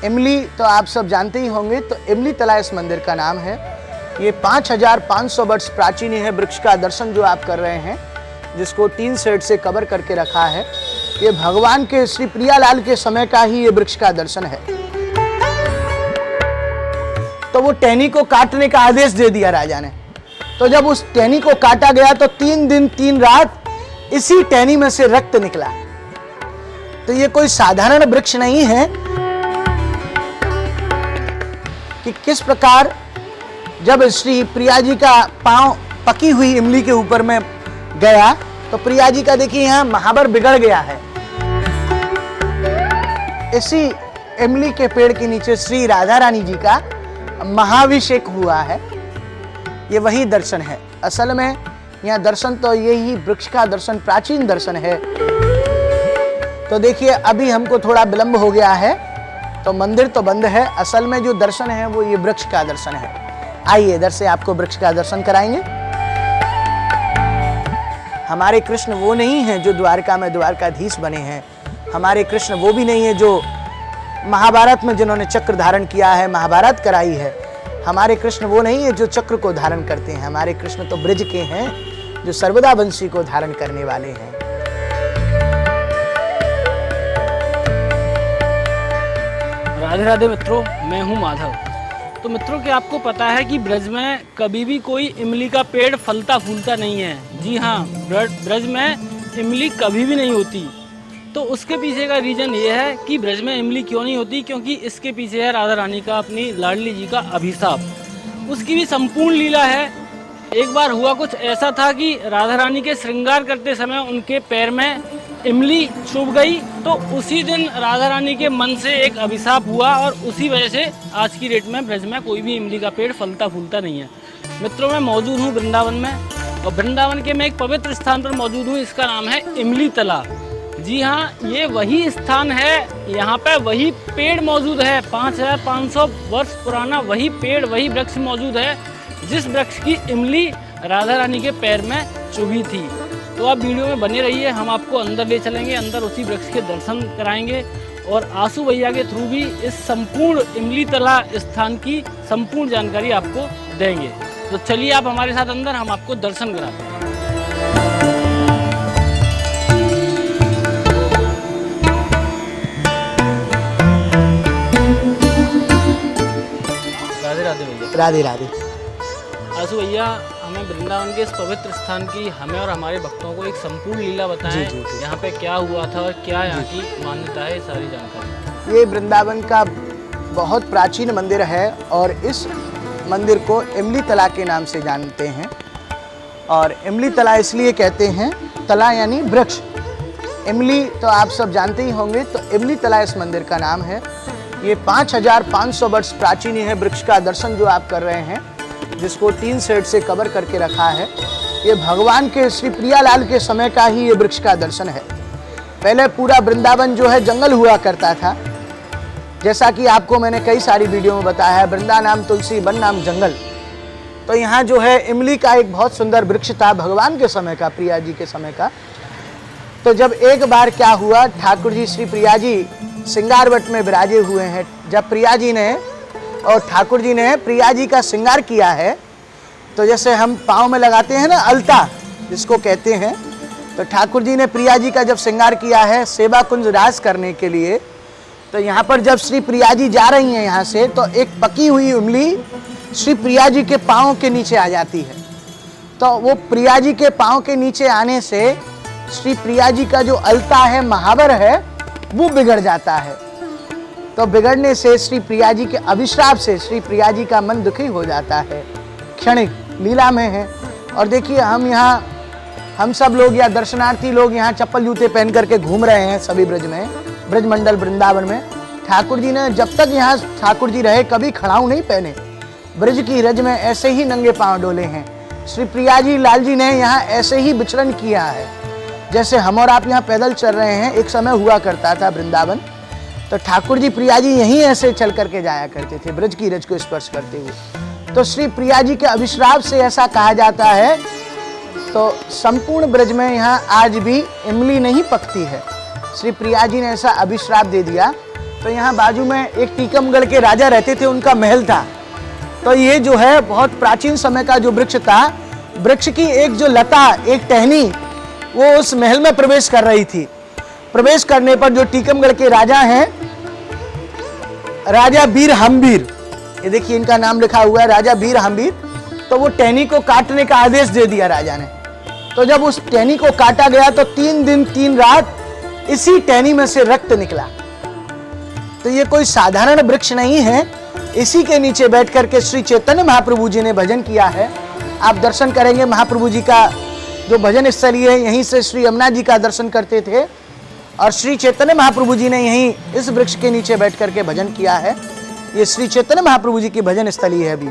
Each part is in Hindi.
इमली तो आप सब जानते ही होंगे, तो इमली तला इस मंदिर का नाम है। ये 5500 वर्ष प्राचीन है वृक्ष का दर्शन जो आप कर रहे हैं, जिसको टीन शेड से कवर करके रखा है। ये भगवान के श्री प्रियालाल के समय का ही ये वृक्ष का दर्शन है। तो वो टहनी को काटने का आदेश दे दिया राजा ने। तो जब उस टहनी को काटा गया तो 3 दिन 3 रात इसी टहनी में से रक्त निकला। तो ये कोई साधारण वृक्ष नहीं है कि किस प्रकार जब श्री प्रिया जी का पांव पकी हुई इमली के ऊपर में गया तो प्रिया जी का देखिए यहाँ महावर बिगड़ गया है। इसी इमली के पेड़ के नीचे श्री राधा रानी जी का महाभिषेक हुआ है। ये वही दर्शन है। असल में यहाँ दर्शन तो यही वृक्ष का दर्शन प्राचीन दर्शन है। तो देखिए अभी हमको थोड़ा विलंब हो गया है, तो मंदिर तो बंद है। असल में जो दर्शन है वो ये वृक्ष का दर्शन है। आइए इधर से आपको वृक्ष का दर्शन कराएंगे। हमारे कृष्ण वो नहीं है जो द्वारका में द्वारकाधीश बने हैं। हमारे कृष्ण वो भी नहीं है जो महाभारत में जिन्होंने चक्र धारण किया है, महाभारत कराई है। हमारे कृष्ण वो नहीं है जो चक्र को धारण करते हैं। हमारे कृष्ण तो ब्रज के हैं जो सर्वदा वंशी को धारण करने वाले हैं। राधे राधे मित्रों, मैं हूं माधव। तो मित्रों क्या आपको पता है कि ब्रज में कभी भी कोई इमली का पेड़ फलता फूलता नहीं है। जी हाँ, ब्रज में इमली कभी भी नहीं होती। तो उसके पीछे का रीज़न ये है कि ब्रज में इमली क्यों नहीं होती, क्योंकि इसके पीछे है राधा रानी का अपनी लाडली जी का अभिशाप। उसकी भी संपूर्ण लीला है। एक बार हुआ कुछ ऐसा था कि राधा रानी के श्रृंगार करते समय उनके पैर में इमली चुभ गई। तो उसी दिन राधा रानी के मन से एक अभिशाप हुआ और उसी वजह से आज की डेट में ब्रज में कोई भी इमली का पेड़ फलता फूलता नहीं है। मित्रों, मैं मौजूद हूँ वृंदावन में, और वृंदावन के मैं एक पवित्र स्थान पर मौजूद हूँ। इसका नाम है इमली तला। जी हाँ, ये वही स्थान है। यहाँ पे वही पेड़ मौजूद है। 5500 वर्ष पुराना वही पेड़, वही वृक्ष मौजूद है जिस वृक्ष की इमली राधा रानी के पैर में चुभी थी। तो आप वीडियो में बने रहिए, हम आपको अंदर ले चलेंगे, अंदर उसी वृक्ष के दर्शन कराएंगे और आंसू भैया के थ्रू भी इस संपूर्ण इमली तला स्थान की संपूर्ण जानकारी आपको देंगे। तो चलिए आप हमारे साथ अंदर, हम आपको दर्शन कराते हैं। राधे राधे भैया। राधे राधे। आंसू भैया, हमें वृंदावन के इस पवित्र स्थान की, हमें और हमारे भक्तों को एक संपूर्ण लीला बताएं। जी। यहाँ पे क्या हुआ था और क्या यहाँ की मान्यता है, सारी जानकारी। ये वृंदावन का बहुत प्राचीन मंदिर है और इस मंदिर को इमली तला के नाम से जानते हैं। और इमली तला इसलिए कहते हैं, तला यानी वृक्ष। इमली तो आप सब जानते ही होंगे, तो इमली तला इस मंदिर का नाम है। ये 5500 वर्ष प्राचीन है वृक्ष का दर्शन जो आप कर रहे हैं, जिसको टीन शेड से कवर करके रखा है। ये भगवान के श्री प्रियालाल के समय का ही ये वृक्ष का दर्शन है। पहले पूरा वृंदावन जो है जंगल हुआ करता था। जैसा कि आपको मैंने कई सारी वीडियो में बताया है, वृंदा नाम तुलसी, वन नाम जंगल। तो यहाँ जो है इमली का एक बहुत सुंदर वृक्ष था भगवान के समय का, प्रिया जी के समय का। तो जब एक बार क्या हुआ, ठाकुर जी श्री प्रिया जी श्रृंगारवट में विराजे हुए हैं। जब प्रिया जी ने और ठाकुर जी ने प्रिया जी का श्रृंगार किया है, तो जैसे हम पाँव में लगाते हैं ना अलता, जिसको कहते हैं, तो ठाकुर जी ने प्रिया जी का जब श्रृंगार किया है सेवा कुंज रास करने के लिए, तो यहाँ पर जब श्री प्रिया जी जा रही हैं यहाँ से, तो एक पकी हुई इमली श्री प्रिया जी के पाँव के नीचे आ जाती है। तो वो प्रिया जी के पाँव के नीचे आने से श्री प्रिया जी का जो अलता है, महावर है, वो बिगड़ जाता है। तो बिगड़ने से श्री प्रिया जी के अभिश्राप से श्री प्रिया जी का मन दुखी हो जाता है। क्षणिक लीला में है। और देखिए हम सब लोग या दर्शनार्थी लोग यहाँ चप्पल जूते पहन करके घूम रहे हैं सभी ब्रज में, ब्रज मंडल वृंदावन में। ठाकुर जी ने जब तक यहाँ ठाकुर जी रहे कभी खड़ाऊ नहीं पहने। ब्रज की रज में ऐसे ही नंगे पांव डोले हैं। श्री प्रिया जी लाल जी ने यहाँ ऐसे ही विचरण किया है, जैसे हम और आप यहाँ पैदल चल रहे हैं। एक समय हुआ करता था वृंदावन, तो ठाकुर जी प्रिया जी यहीं ऐसे चल करके जाया करते थे, ब्रज की रज को स्पर्श करते हुए। तो श्री प्रिया जी के अभिश्राप से ऐसा कहा जाता है। तो संपूर्ण ब्रज में यहाँ आज भी इमली नहीं पकती है। श्री प्रिया जी ने ऐसा अभिश्राप दे दिया तो यहाँ बाजू में एक टीकमगढ़ के राजा रहते थे, उनका महल था। तो ये जो है बहुत प्राचीन समय का जो वृक्ष था, वृक्ष की एक जो लता, एक टहनी, वो उस महल में प्रवेश कर रही थी। प्रवेश करने पर जो टीकमगढ़ के राजा हैं, राजा बीर हम्बीर, ये देखिए इनका नाम लिखा हुआ है, राजा बीर हम्बीर, तो वो टहनी को काटने का आदेश दे दिया राजा ने। तो जब उस टहनी को काटा गया तो 3 दिन 3 रात इसी टहनी में से रक्त निकला। तो ये कोई साधारण वृक्ष नहीं है, इसी के नीचे बैठ करके श्री चैतन्य महाप्रभु जी ने भजन किया है। आप दर्शन करेंगे महाप्रभु जी का जो भजन स्थली है, यहीं से श्री यमुना जी का दर्शन करते थे और श्री चैतन्य महाप्रभु जी ने यहीं इस वृक्ष के नीचे बैठ करके भजन किया है। ये श्री चैतन्य महाप्रभु जी की भजन स्थली है अभी।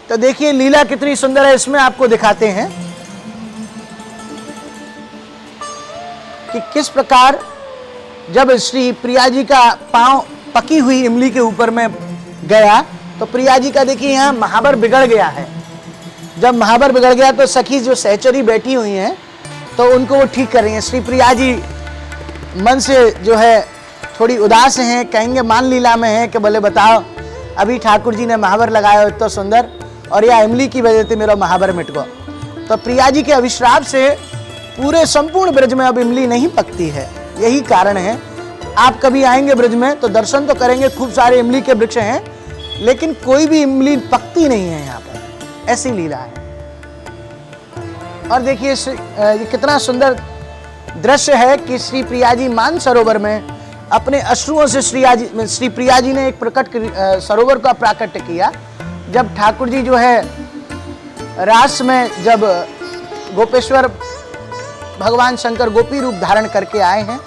तो देखिए लीला कितनी सुंदर है, इसमें आपको दिखाते हैं कि किस प्रकार जब श्री प्रिया जी का पांव पकी हुई इमली के ऊपर में गया तो प्रिया जी का देखिए यहाँ महावर बिगड़ गया है। जब महावर बिगड़ गया तो सखी जो सहचरी बैठी हुई हैं तो उनको वो ठीक कर रही हैं। श्री प्रिया जी मन से जो है थोड़ी उदास हैं, कहेंगे मान लीला में है कि बोले बताओ अभी ठाकुर जी ने महावर लगाया इतना सुंदर और यह इमली की वजह से मेरा महावर मिट गया। तो प्रिया जी के अभिश्राप से पूरे संपूर्ण ब्रज में अब इमली नहीं पकती है। यही कारण है, आप कभी आएंगे ब्रज में तो दर्शन तो करेंगे, खूब सारे इमली के वृक्ष हैं लेकिन कोई भी इमली पकती नहीं है यहाँ पर, ऐसी लीला है। और देखिए ये कितना सुंदर दृश्य है कि श्री प्रिया जी मान सरोवर में अपने अश्रुओं से श्री प्रिया जी ने एक सरोवर का प्राकट्य किया। जब ठाकुर जी जो है रास में जब गोपेश्वर भगवान शंकर गोपी रूप धारण करके आए हैं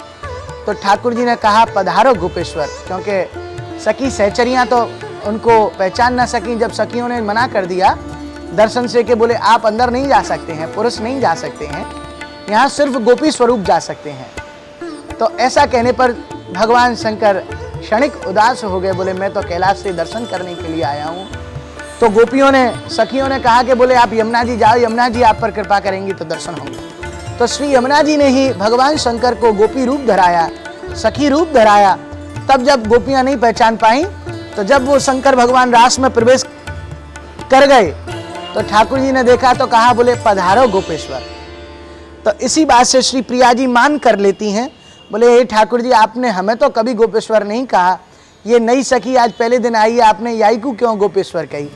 तो ठाकुर जी ने कहा पधारो गोपेश्वर, क्योंकि सखी सहचरियां तो उनको पहचान ना सकी। जब सखियों ने मना कर दिया दर्शन से कि बोले आप अंदर नहीं जा सकते हैं, पुरुष नहीं जा सकते हैं, यहाँ सिर्फ गोपी स्वरूप जा सकते हैं। तो ऐसा कहने पर भगवान शंकर क्षणिक उदास हो गए, बोले मैं तो कैलाश से दर्शन करने के लिए आया हूँ। तो गोपियों ने सखियों ने कहा कि बोले आप यमुना जी जाओ, यमुना जी आप पर कृपा करेंगी तो दर्शन होंगे। तो श्री यमुना जी ने ही भगवान शंकर को गोपी रूप धराया, सखी रूप धराया। तब जब गोपियां नहीं पहचान पाई तो जब वो शंकर भगवान रास में प्रवेश कर गए तो ठाकुर जी ने देखा तो कहा बोले पधारो गोपेश्वर। तो इसी बात से श्री प्रिया जी मान कर लेती हैं, बोले हे ठाकुर जी आपने हमें तो कभी गोपेश्वर नहीं कहा, ये नई सखी आज पहले दिन आई है, आपने याई को क्यों गोपेश्वर कही।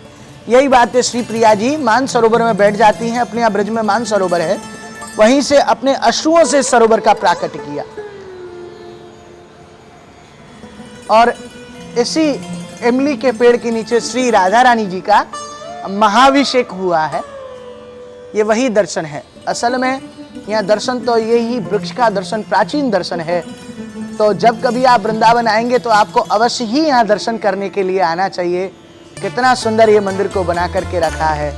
यही बात है, श्री प्रिया जी मान सरोवर में बैठ जाती हैं, अपने यहाँ ब्रज में मान सरोवर है, वहीं से अपने अश्रुओं से सरोवर का प्राकट्य किया। और इसी इमली के पेड़ के नीचे श्री राधा रानी जी का महाभिषेक हुआ है। ये वही दर्शन है। असल में यहाँ दर्शन तो यही वृक्ष का दर्शन प्राचीन दर्शन है। तो जब कभी आप वृंदावन आएंगे तो आपको अवश्य ही यहाँ दर्शन करने के लिए आना चाहिए। कितना सुंदर ये मंदिर को बना करके रखा है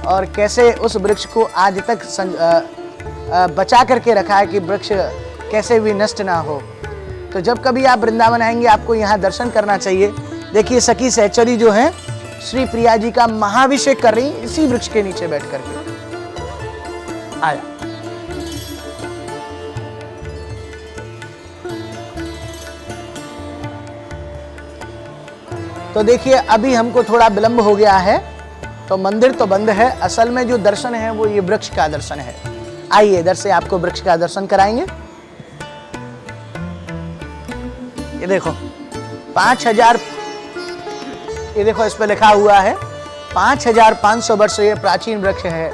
और कैसे उस वृक्ष को आज तक बचा करके रखा है कि वृक्ष कैसे भी नष्ट ना हो। तो जब कभी आप वृंदावन आएंगे आपको यहाँ दर्शन करना चाहिए। देखिए सखी सहचरी जो है श्री प्रिया जी का महाभिषेक कर रही इसी वृक्ष के नीचे बैठ करके। आया तो देखिए अभी हमको थोड़ा विलंब हो गया है तो मंदिर तो बंद है। असल में जो दर्शन है वो ये वृक्ष का दर्शन है। आइए इधर से आपको वृक्ष का दर्शन कराएंगे। ये देखो 5000, ये देखो इस पे लिखा हुआ है 5500 वर्ष ये प्राचीन वृक्ष है।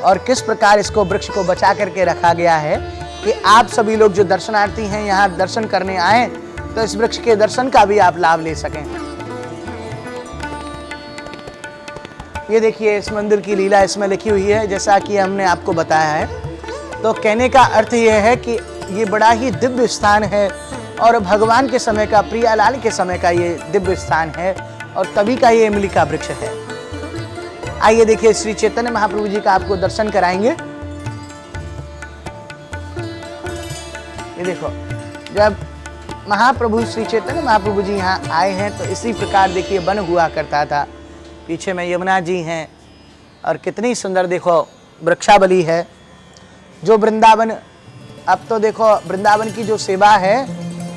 और किस प्रकार इसको वृक्ष को बचा करके रखा गया है कि आप सभी लोग जो दर्शनार्थी हैं यहाँ दर्शन करने आए तो इस वृक्ष के दर्शन का भी आप लाभ ले सकें। ये देखिए इस मंदिर की लीला इसमें लिखी हुई है जैसा कि हमने आपको बताया है। तो कहने का अर्थ ये है कि ये बड़ा ही दिव्य स्थान है और भगवान के समय का, प्रियालाल के समय का ये दिव्य स्थान है और तभी का ये इमली का वृक्ष है। आइए देखिए श्री चैतन्य महाप्रभु जी का आपको दर्शन कराएंगे। ये देखो जब महाप्रभु श्री चैतन्य महाप्रभु जी यहाँ आए हैं तो इसी प्रकार देखिए वन हुआ करता था। पीछे में यमुना जी हैं और कितनी सुंदर देखो वृक्षावली है। जो वृंदावन, अब तो देखो वृंदावन की जो सेवा है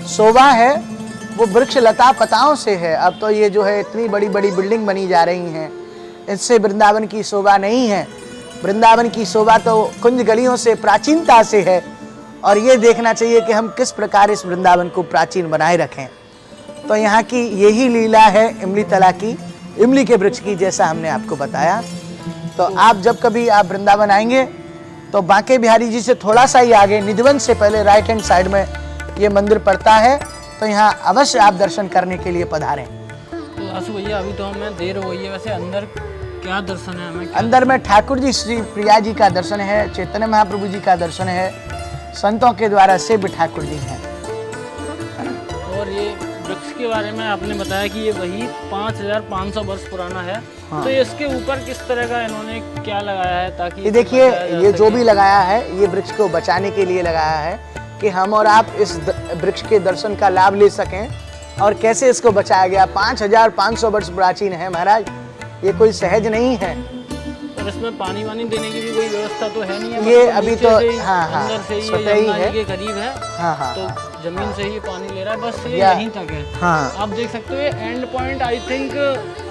शोभा है वो वृक्ष लता पताओं से है। अब तो ये जो है इतनी बड़ी बड़ी बिल्डिंग बनी जा रही हैं, इससे वृंदावन की शोभा नहीं है। वृंदावन की शोभा तो कुंज गलियों से, प्राचीनता से है, और ये देखना चाहिए कि हम किस प्रकार इस वृंदावन को प्राचीन बनाए रखें। तो यहाँ की यही लीला है इमली तला की, इमली के वृक्ष की, जैसा हमने आपको बताया। तो आप जब कभी आप वृंदावन आएंगे तो बांके बिहारी जी से थोड़ा सा ही आगे, निधिवन से पहले राइट हैंड साइड में ये मंदिर पड़ता है, तो यहाँ अवश्य आप दर्शन करने के लिए पधारें। तो आशु भैया अभी तो हमें देर हो गई है, वैसे अंदर क्या दर्शन है हमें? अंदर में ठाकुर जी श्री प्रिया जी का दर्शन है, चैतन्य महाप्रभु जी का दर्शन है, संतों के द्वारा सेव्य ठाकुर जी हैं। और ये वृक्ष के बारे में आपने बताया कि ये वही 5500 वर्ष पुराना है। हाँ। तो इसके ऊपर किस तरह का इन्होंने क्या लगाया है ताकि ये देखिए, ये जो भी लगाया है ये वृक्ष को बचाने के लिए लगाया है कि हम और आप इस वृक्ष के दर्शन का लाभ ले सकें। और कैसे इसको बचाया गया, 5500 वर्ष प्राचीन है महाराज, ये कोई सहज नहीं है। और इसमें पानी वानी देने की भी कोई व्यवस्था तो है नहीं है? ये मतलब अभी नीचे तो से ही, हाँ हाँ अंदर से ही स्वतः ही यमुना है, जी के करीब है। हाँ तो जमीन से ही पानी ले रहा है, बस ये या- यहीं तक है। हाँ आप देख सकते हो ये एंड पॉइंट, आई थिंक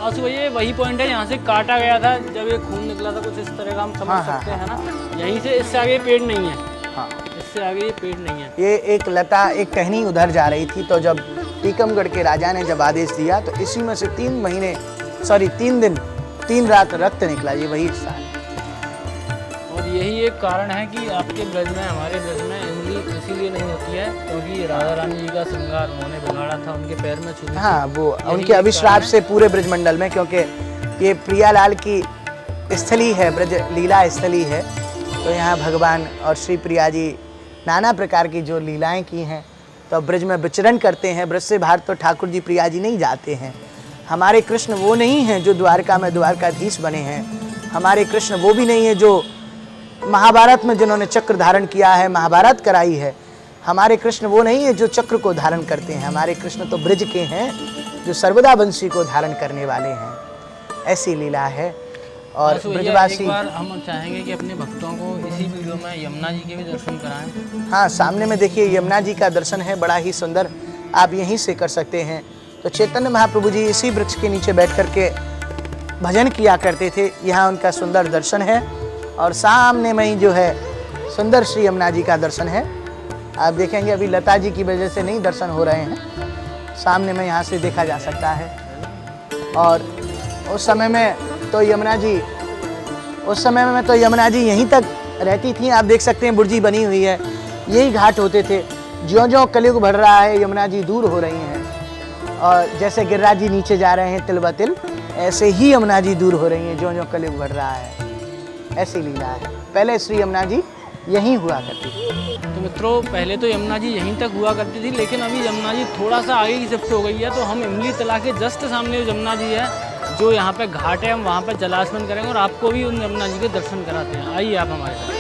आंसू भैया वही पॉइंट है यहाँ से काटा गया था जब ये खून निकला था, कुछ इस तरह का हम समझ हाँ, सकते हाँ, हैं ना। यहीं से इससे आगे पेड़ नहीं है, हाँ। इससे आगे ये पेड़ नहीं है। ये एक लता, एक टहनी उधर जा रही थी, तो जब टीकमगढ़ के राजा ने जब आदेश दिया तो इसी में से 3 दिन 3 रात रक्त निकला, ये वही हिस्सा है। और यही एक कारण है कि आपके ब्रज में, हमारे ब्रज में इमली इसीलिए नहीं होती है क्योंकि राधा रानी जी का श्रृंगार उन्होंने बिगाड़ा था, उनके पैर में छुरी थी। हाँ, वो यही उनके एक अभिश्राप कारण है। से पूरे ब्रजमंडल में, क्योंकि ये प्रियालाल की स्थली है, ब्रज लीला स्थली है। तो यहाँ भगवान और श्री प्रिया जी नाना प्रकार की जो लीलाएं की हैं, तो ब्रज में विचरण करते हैं। ब्रज से बाहर तो ठाकुर जी प्रिया जी नहीं जाते हैं। हमारे कृष्ण वो नहीं हैं जो द्वारका में द्वारकाधीश बने हैं। हमारे कृष्ण वो भी नहीं है जो महाभारत में जिन्होंने चक्र धारण किया है, महाभारत कराई है। हमारे कृष्ण वो नहीं है जो चक्र को धारण करते हैं। हमारे कृष्ण तो ब्रज के हैं जो सर्वदा बंसी को धारण करने वाले हैं। ऐसी लीला है। और आंसू भैया, ब्रजवासी, एक बार हम चाहेंगे कि अपने भक्तों को इसी वीडियो में यमुना जी के भी दर्शन कराएं। हाँ, सामने में देखिए यमुना जी का दर्शन है, बड़ा ही सुंदर, आप यहीं से कर सकते हैं। तो चैतन्य महाप्रभु जी इसी वृक्ष के नीचे बैठ कर के भजन किया करते थे, यहाँ उनका सुंदर दर्शन है। और सामने में ही जो है सुंदर श्री यमुना जी का दर्शन है। आप देखेंगे अभी लता जी की वजह से नहीं दर्शन हो रहे हैं, सामने में यहाँ से देखा जा सकता है। और उस समय में तो यमुना जी यहीं तक रहती थी। आप देख सकते हैं बुर्जी बनी हुई है, यही घाट होते थे। ज्यों-ज्यों कलयुग बढ़ रहा है यमुना जी दूर हो रही हैं, और जैसे गिरिराज जी नीचे जा रहे हैं तिल ब तिल, ऐसे ही यमुना जी दूर हो रही हैं ज्यों-ज्यों कलयुग बढ़ रहा है। ऐसी लीला है। पहले श्री यमुना जी यहीं हुआ करती थी। तो मित्रों, पहले तो यमुना जी यहीं तक हुआ करती थी, लेकिन अभी यमुना जी थोड़ा सा आगे की शिफ्ट हो गई है। तो हम इमली तला के जस्ट सामने जो यमुना जी है, जो यहाँ पे घाट है, हम वहाँ पे जलास्मरण करेंगे और आपको भी उन यमुना जी के दर्शन कराते हैं। आइए आप हमारे साथ।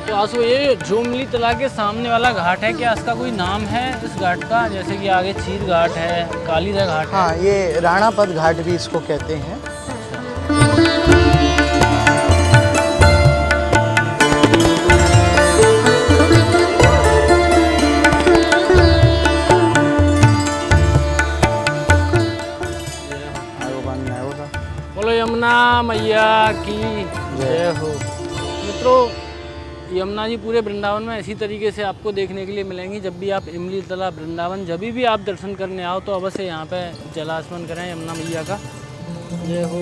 तो आंसू, ये जो इमली तला के सामने वाला घाट है, क्या इसका कोई नाम है इस घाट का? जैसे कि आगे चीर घाट है, कालीदा घाट है। हाँ, ये राणापद घाट भी इसको कहते हैं। बोलो यमुना मैया की जय हो। मित्रों, यमुना जी पूरे वृंदावन में इसी तरीके से आपको देखने के लिए मिलेंगी। जब भी आप इमली तला वृंदावन जब भी आप दर्शन करने आओ तो अवश्य यहाँ पे जलास्मरण करें यमुना मैया का। जय हो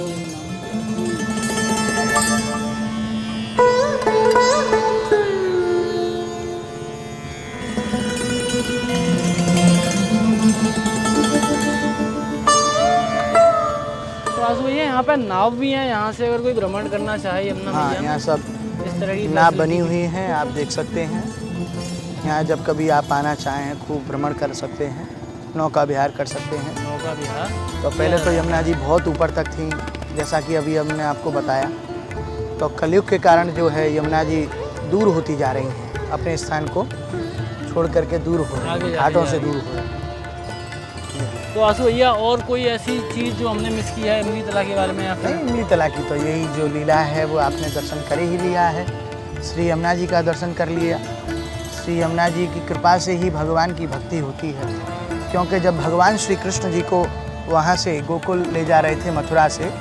तो आंसू भैया, यहाँ पे नाव भी है, यहाँ से अगर कोई भ्रमण करना चाहे यमुना हाँ, मैया में, यहाँ सब इस तरह की नाव facility- बनी हुई हैं, आप देख सकते हैं। यहाँ जब कभी आप आना चाहें खूब भ्रमण कर सकते हैं, नौका विहार कर सकते हैं। नौका विहार। तो पहले तो यमुना जी बहुत ऊपर तक थी, जैसा कि अभी हमने आपको बताया। तो कलयुग के कारण जो है यमुना जी दूर होती जा रही हैं, अपने स्थान को छोड़ करके दूर हो रही आगे हैं, जाती घाटों जा से रही दूर हो रही हैं। तो आंसू भैया और कोई ऐसी चीज़ जो हमने मिस की है इमली तला के बारे में या फिर? नहीं, इमली तला की तो यही जो लीला है वो आपने दर्शन कर ही लिया है। श्री यमुना जी का दर्शन कर लिया। श्री यमुना जी की कृपा से ही भगवान की भक्ति होती है, क्योंकि जब भगवान श्री कृष्ण जी को वहाँ से गोकुल ले जा रहे थे मथुरा से,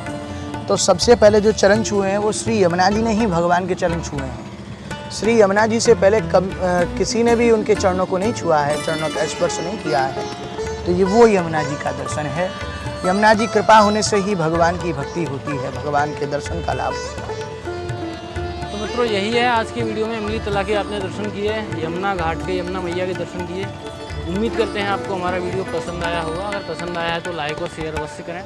तो सबसे पहले जो चरण छुए हैं वो श्री यमुना जी ने ही भगवान के चरण छुए हैं। श्री यमुना जी से पहले किसी ने भी उनके चरणों को नहीं छुआ है, चरणों का स्पर्श नहीं किया है। तो ये वो यमुना जी का दर्शन है। यमुना जी कृपा होने से ही भगवान की भक्ति होती है, भगवान के दर्शन का लाभ होता है। तो मित्रों यही है आज के वीडियो में, इमली तला के आपने दर्शन किए, यमुना घाट के, यमुना मैया के दर्शन किए। उम्मीद करते हैं आपको हमारा वीडियो पसंद आया होगा। अगर पसंद आया है तो लाइक और शेयर अवश्य करें,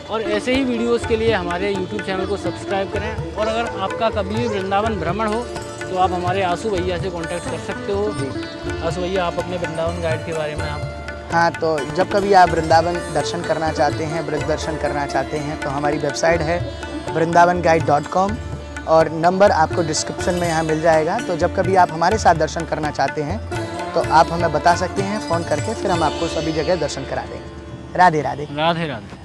और ऐसे ही वीडियोस के लिए हमारे YouTube चैनल को सब्सक्राइब करें। और अगर आपका कभी भी वृंदावन भ्रमण हो तो आप हमारे आंसू भैया से कांटेक्ट कर सकते हो। आंसू भैया, आप अपने वृंदावन गाइड के बारे में आप? हाँ, तो जब कभी आप वृंदावन दर्शन करना चाहते हैं, ब्रज दर्शन करना चाहते हैं, तो हमारी वेबसाइट है vrindavanguide.com, और नंबर आपको डिस्क्रिप्शन में यहाँ मिल जाएगा। तो जब कभी आप हमारे साथ दर्शन करना चाहते हैं तो आप हमें बता सकते हैं फ़ोन करके, फिर हम आपको सभी जगह दर्शन करा देंगे। राधे राधे। राधे राधे।